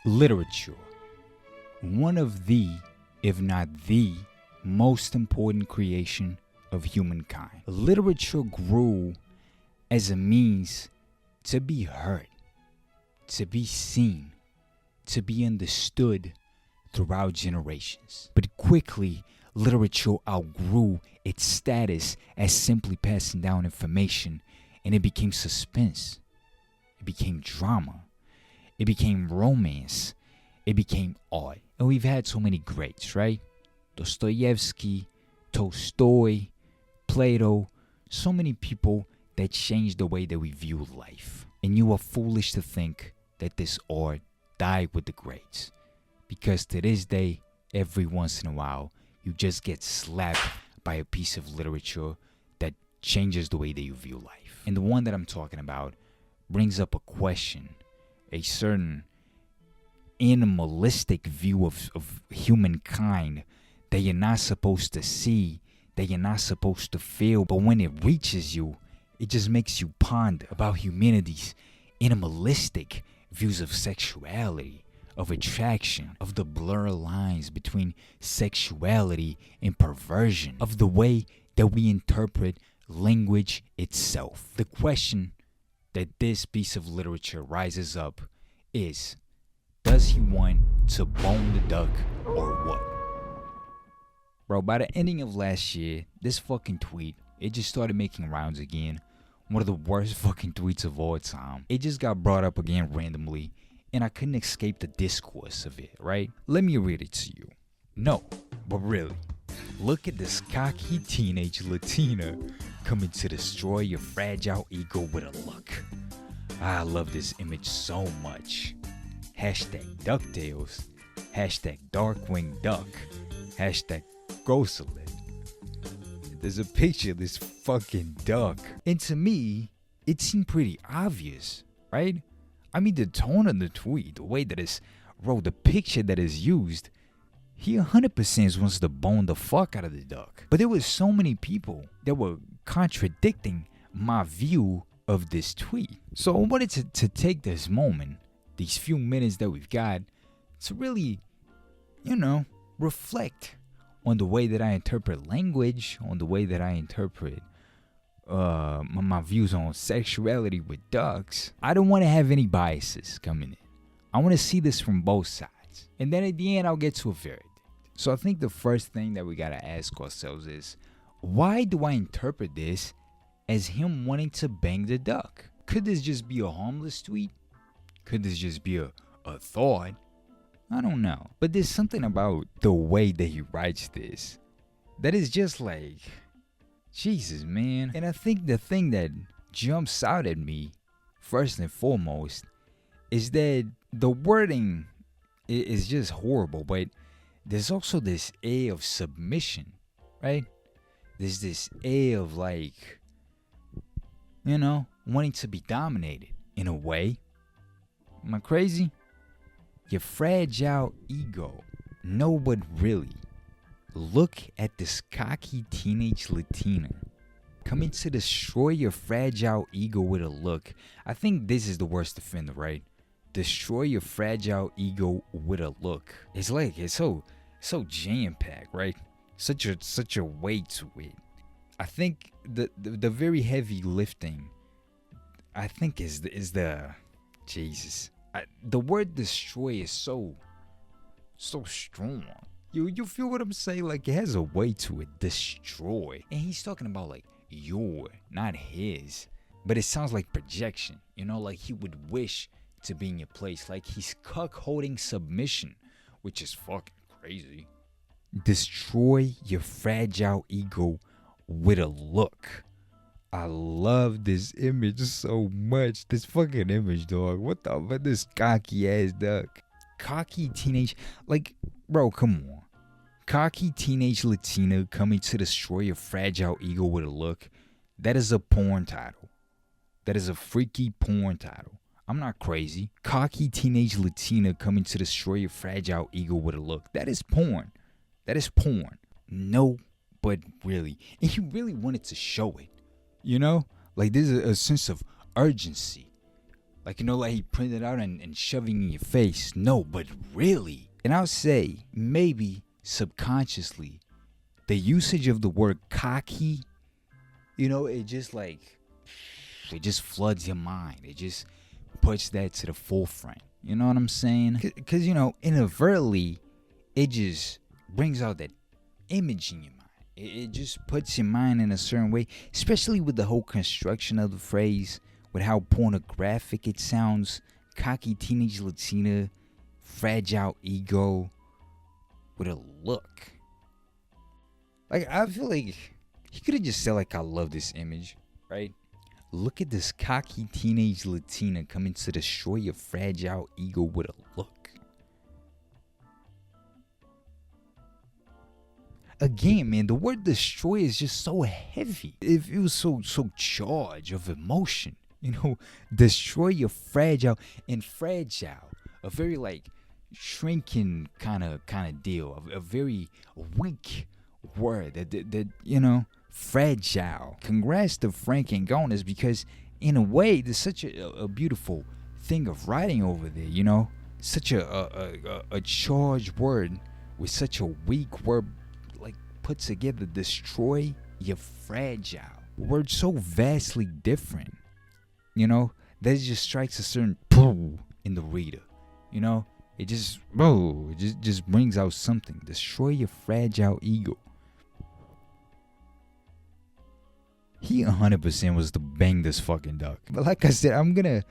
Literature, one of the, if not the, most important creation of humankind. Literature grew as a means to be heard, to be seen, to be understood throughout generations. But quickly, literature outgrew its status as simply passing down information, and it became suspense. It became drama. It became romance. It became art. And we've had so many greats, right? Dostoevsky, Tolstoy, Plato, so many people that changed the way that we view life. And you are foolish to think that this art died with the greats. Because to this day, every once in a while, you just get slapped by a piece of literature that changes the way that you view life. And the one that I'm talking about brings up a question, a certain animalistic view of humankind that you're not supposed to see, that you're not supposed to feel, but when it reaches you, it just makes you ponder about humanity's animalistic views of sexuality, of attraction, of the blurred lines between sexuality and perversion, of the way that we interpret language itself. The question that this piece of literature rises up is, does he want to bone the duck or what? Bro, by the ending of last year, this fucking tweet, it just started making rounds again. One of the worst fucking tweets of all time. It just got brought up again randomly, and I couldn't escape the discourse of it, right? Let me read it to you. No, but really, look at this cocky teenage Latina coming to destroy your fragile ego with a look. I love this image so much. Hashtag DuckTales. Hashtag Darkwing Duck. Hashtag Grosalid. There's a picture of this fucking duck. And to me, it seemed pretty obvious, right? I mean, the tone of the tweet, the way that it's wrote, the picture that is used, he 100% wants to bone the fuck out of the duck. But there was so many people that were contradicting my view of this tweet. So I wanted to take this moment, these few minutes that we've got, to really, reflect on the way that I interpret language, on the way that I interpret my views on sexuality with ducks. I don't want to have any biases coming in. I want to see this from both sides. And then at the end, I'll get to a verdict. So I think the first thing that we got to ask ourselves is, why do I interpret this as him wanting to bang the duck? Could this just be a harmless tweet? Could this just be a thought? I don't know. But there's something about the way that he writes this that is just like, Jesus, man. And I think the thing that jumps out at me, first and foremost, is that the wording is just horrible, but there's also this air of submission, right? There's this air of wanting to be dominated in a way. Am I crazy? Your fragile ego. No, but really, look at this cocky teenage Latina coming to destroy your fragile ego with a look. I think this is the worst offender, right? Destroy your fragile ego with a look. It's so jam-packed, right? Such a weight to it. I think the very heavy lifting, I think is the Jesus. The word destroy is so strong. You feel what I'm saying? Like, it has a weight to it. Destroy. And he's talking about your, not his. But it sounds like projection. Like he would wish to be in your place. Like he's cuckolding submission, which is fucking crazy. Destroy your fragile ego with a look. I love this image so much. This fucking image, dog. What the fuck? This cocky ass duck. Cocky teenage. Bro, come on. Cocky teenage Latina coming to destroy your fragile ego with a look. That is a porn title. That is a freaky porn title. I'm not crazy. Cocky teenage Latina coming to destroy your fragile ego with a look. That is porn. That is porn. No, but really. And he really wanted to show it. There's a sense of urgency Like, like he printed out and shoving in your face. No, but really. And I'll say, maybe subconsciously, the usage of the word cocky, it just it just floods your mind. It just puts that to the forefront. You know what I'm saying? Because, inadvertently, it just brings out that image in your mind. It just puts your mind in a certain way, especially with the whole construction of the phrase, with how pornographic it sounds. Cocky teenage Latina, fragile ego, with a look. Like, I feel like he could have just said, like, I love this image, right? Look at this cocky teenage Latina coming to destroy your fragile ego with a look. Again, man, the word destroy is just so heavy. It was so charged of emotion. Destroy your fragile, a very like shrinking kind of deal, a very weak word that fragile. Congrats to Frank and Gonas, because in a way there's such a beautiful thing of writing over there. Such a charged word with such a weak word, like put together. Destroy your fragile. Words so vastly different. That just strikes a certain pull in the reader. It just brings out something. Destroy your fragile ego. He 100% was to bang this fucking duck. But like I said, I'm gonna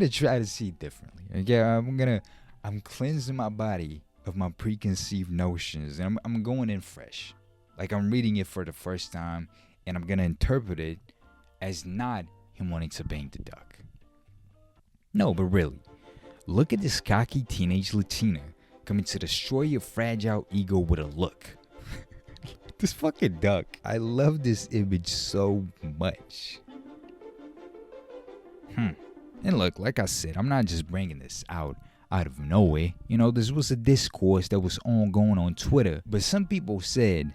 try to see it differently. Okay, I'm cleansing my body of my preconceived notions, and I'm going in fresh. Like, I'm reading it for the first time, and I'm gonna interpret it as not him wanting to bang the duck. No, but really, look at this cocky teenage Latina coming to destroy your fragile ego with a look. This fucking duck. I love this image so much. And look, like I said, I'm not just bringing this out of nowhere. This was a discourse that was ongoing on Twitter. But some people said,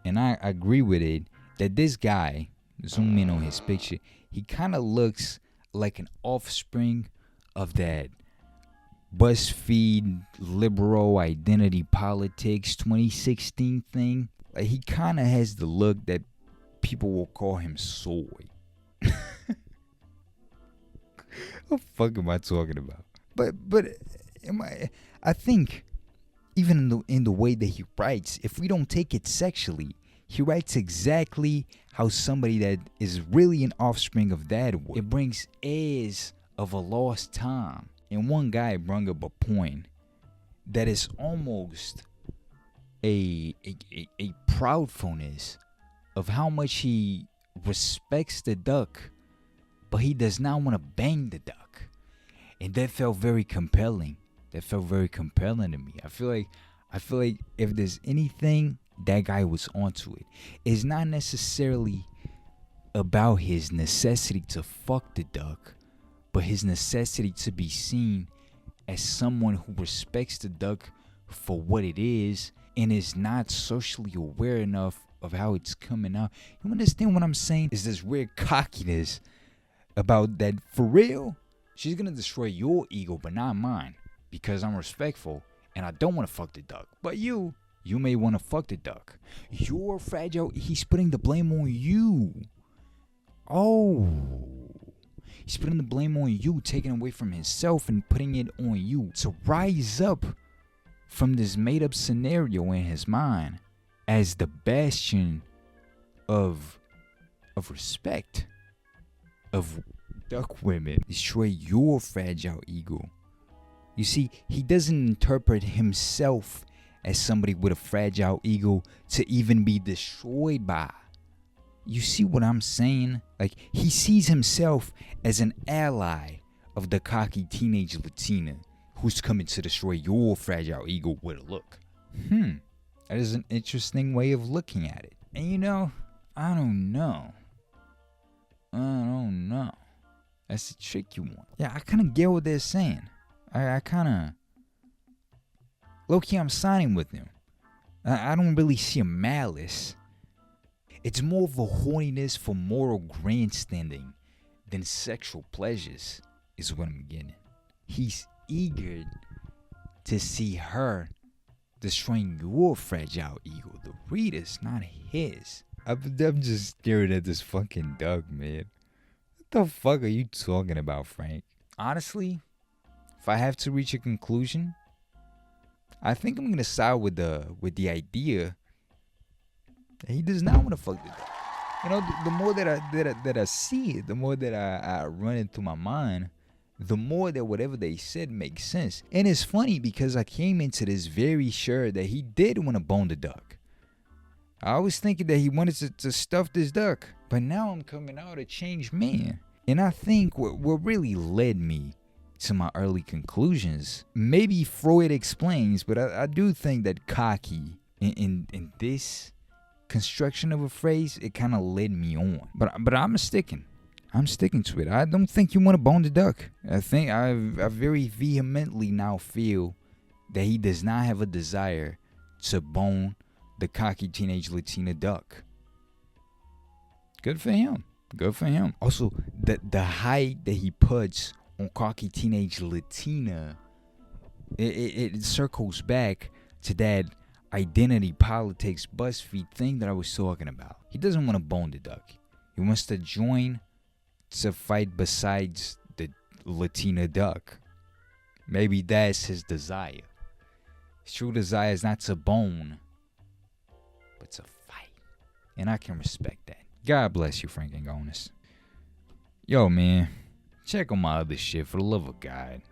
and I agree with it, that this guy, zoom in on his picture, he kind of looks like an offspring of that BuzzFeed liberal identity politics 2016 thing. Like, he kind of has the look that people will call him soy. What the fuck am I talking about? But I think even in the way that he writes, if we don't take it sexually, he writes exactly how somebody that is really an offspring of that would. It brings airs of a lost time. And one guy brought up a point that is almost a proudfulness of how much he respects the duck, but he does not want to bang the duck. And that felt very compelling. To me. I feel like if there's anything, that guy was onto it. It's not necessarily about his necessity to fuck the duck, but his necessity to be seen as someone who respects the duck for what it is and is not socially aware enough of how it's coming out. You understand what I'm saying? Is this weird cockiness about that, for real, she's gonna destroy your ego but not mine, because I'm respectful and I don't want to fuck the duck. But you may want to fuck the duck. You're fragile. He's putting the blame on you. Oh, he's putting the blame on you, taking away from himself and putting it on you to rise up from this made-up scenario in his mind as the bastion of respect, of duck women. Destroy your fragile ego. You see, he doesn't interpret himself as somebody with a fragile ego to even be destroyed by. You see what I'm saying? Like, he sees himself as an ally of the cocky teenage Latina who's coming to destroy your fragile ego with a look. That is an interesting way of looking at it. And I don't know. That's a tricky one. Yeah, I kind of get what they're saying. I kind of... Low-key, I'm siding with them. I don't really see a malice. It's more of a horniness for moral grandstanding than sexual pleasures. is what I'm getting. He's eager to see her destroying your fragile ego, the reader's, not his. I'm just staring at this fucking duck, man. What the fuck are you talking about, Frank? Honestly, if I have to reach a conclusion, I think I'm gonna side with the idea that he does not want to fuck the duck. You know, the more that I see it, the more that I run it through my mind, the more that whatever they said makes sense. And it's funny because I came into this very sure that he did want to bone the duck. I was thinking that he wanted to stuff this duck, but now I'm coming out a changed man. And I think what really led me to my early conclusions, maybe Freud explains, but I do think that cocky in this construction of a phrase, it kind of led me on. But I'm sticking to it. I don't think you want to bone the duck. I think I very vehemently now feel that he does not have a desire to bone the cocky teenage Latina duck. Good for him. Also, the height that he puts on cocky teenage Latina, it circles back to that identity politics BuzzFeed thing that I was talking about. He doesn't want to bone the duck. He wants to join to fight besides the Latina duck. Maybe that's his desire. His true desire is not to bone, but to fight. And I can respect that. God bless you, Frank Angonis. Yo, man, check on my other shit for the love of God.